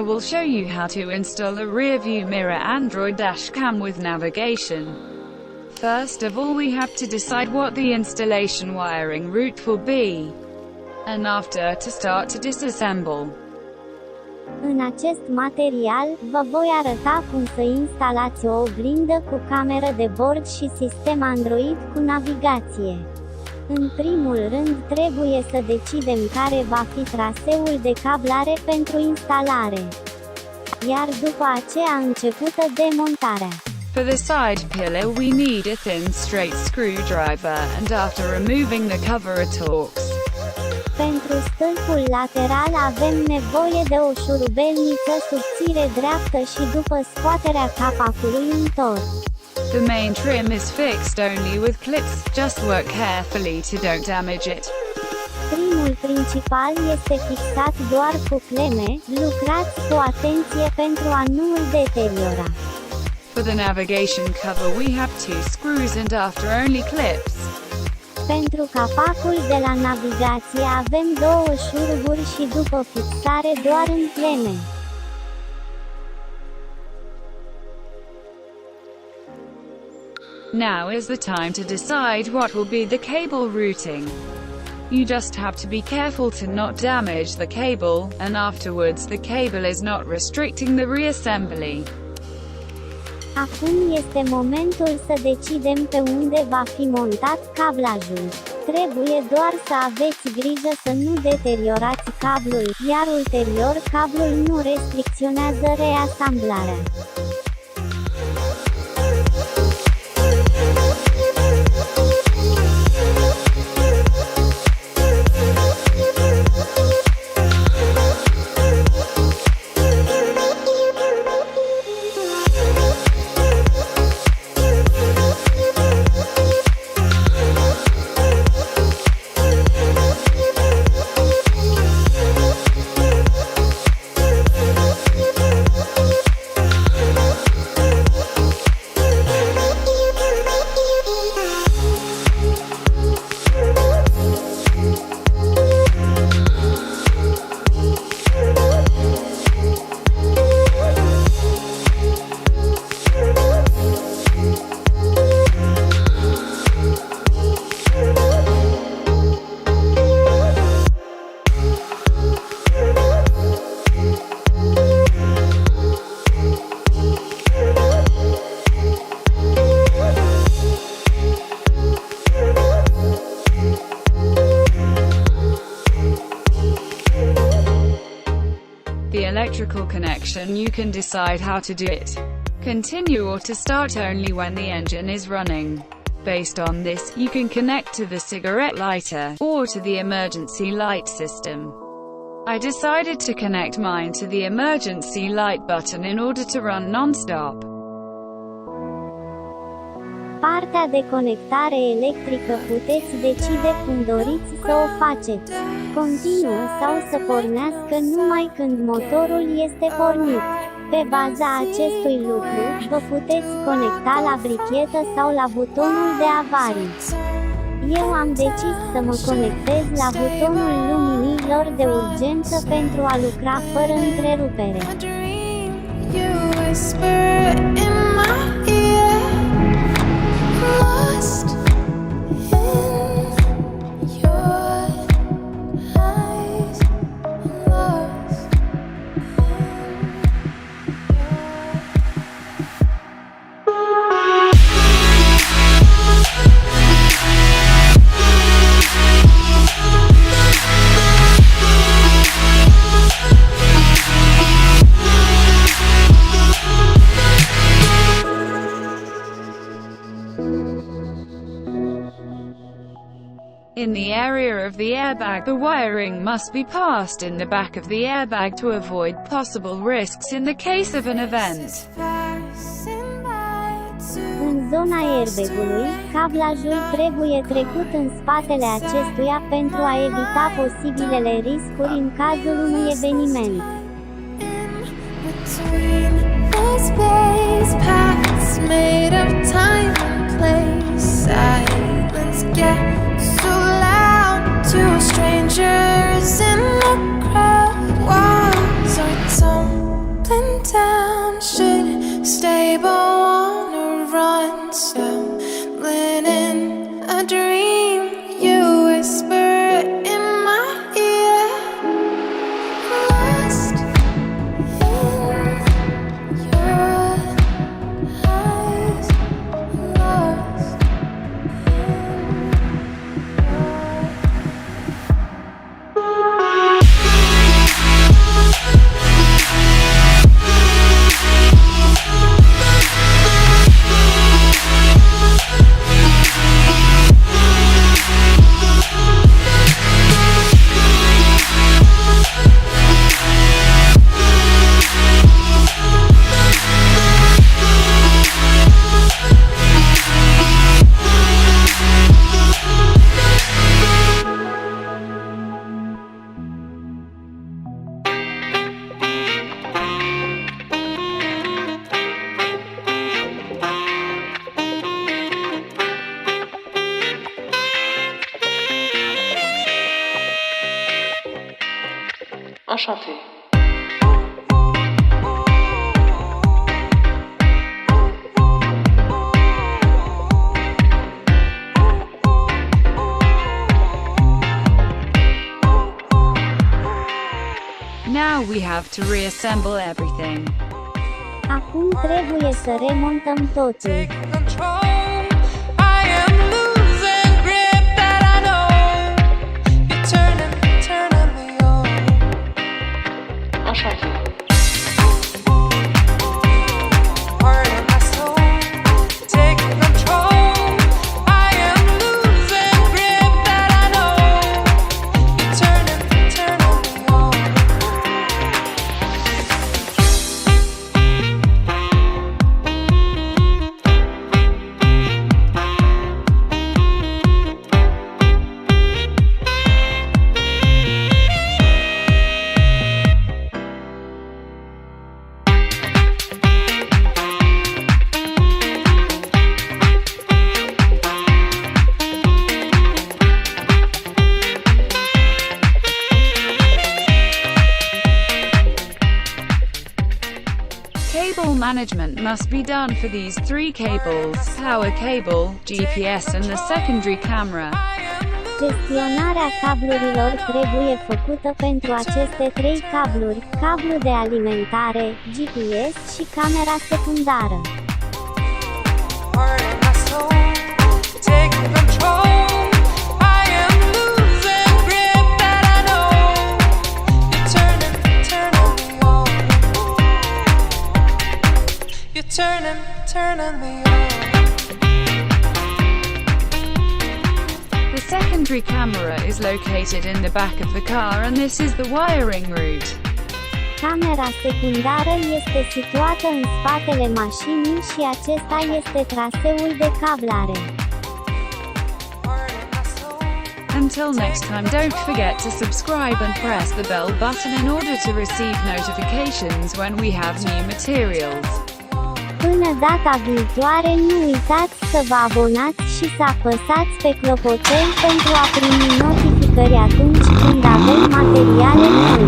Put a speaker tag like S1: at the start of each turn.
S1: will show you how to install a rear-view mirror Android dashcam with navigation. First of all, we have to decide what the installation wiring route will be, and after to start to disassemble.
S2: În acest material, vă voi arăta cum să instalați o oglindă cu cameră de bord și sistem Android cu navigație. În primul rând trebuie să decidem care va fi traseul de cablare pentru instalare. Iar după aceea începută demontarea.
S1: For the side pillar we need a thin straight screwdriver, and after removing the cover auto-vox.
S2: Pentru stâlpul lateral avem nevoie de o șurubelniță subțire dreaptă și după scoaterea capacului întorc.
S1: The main trim is fixed only with clips, just work carefully to don't damage it.
S2: Trimul principal este fixat doar cu cleme, lucrați cu atenție pentru a nu îl deteriora.
S1: For the navigation cover we have 2 screws and after only clips.
S2: Pentru capacul de la navigație avem 2 șuruburi și după fixare doar în cleme.
S1: Now is the time to decide what will be the cable routing. You just have to be careful to not damage the cable, and afterwards the cable is not restricting the reassembly.
S2: Acum este momentul să decidem pe unde va fi montat cablajul. Trebuie doar să aveți grijă să nu deteriorați cablul, iar ulterior cablul nu restricționează reasamblarea.
S1: The electrical connection you can decide how to do it. Continue or to start only when the engine is running. Based on this, you can connect to the cigarette lighter, or to the emergency light system. I decided to connect mine to the emergency light button in order to run non-stop.
S2: Partea de conectare electrică puteți decide cum doriți să o faceți. Continuă sau să pornească numai când motorul este pornit. Pe baza acestui lucru, vă puteți conecta la brichetă sau la butonul de avarii. Eu am decis să mă conectez la butonul luminilor de urgență pentru a lucra fără întrerupere.
S1: In the area of the airbag, the wiring must be passed in the back of the airbag to avoid possible risks in the case of an event.
S2: În zona airbag-ului, cablajul trebuie trecut în spatele acestuia pentru a evita posibilele riscuri în cazul unui eveniment.
S3: To strangers in the crowd, walls are torn. and down. Should stay but wanna run. Stumbling in a dream. You whisper in my ear. Lost in your eyes. Lost
S4: Enchanté.
S1: Now we have to reassemble everything.
S2: Acum trebuie să remontăm totul.
S4: Enchanté.
S1: Cable management must be done for these three cables: power cable, GPS and the secondary camera.
S2: Gestionarea cablurilor trebuie făcută pentru aceste trei cabluri: cablu de alimentare, GPS și camera secundară.
S3: Turning me on.
S1: The secondary camera is located in the back of the car and this is the wiring route.
S2: Camera secundară este situată în spatele mașinii și acesta este traseul de cablare.
S1: Until next time, don't forget to subscribe and press the bell button in order to receive notifications when we have new materials.
S2: Până data viitoare, nu uitați să vă abonați și să apăsați pe clopoțel pentru a primi notificări atunci când avem materiale noi.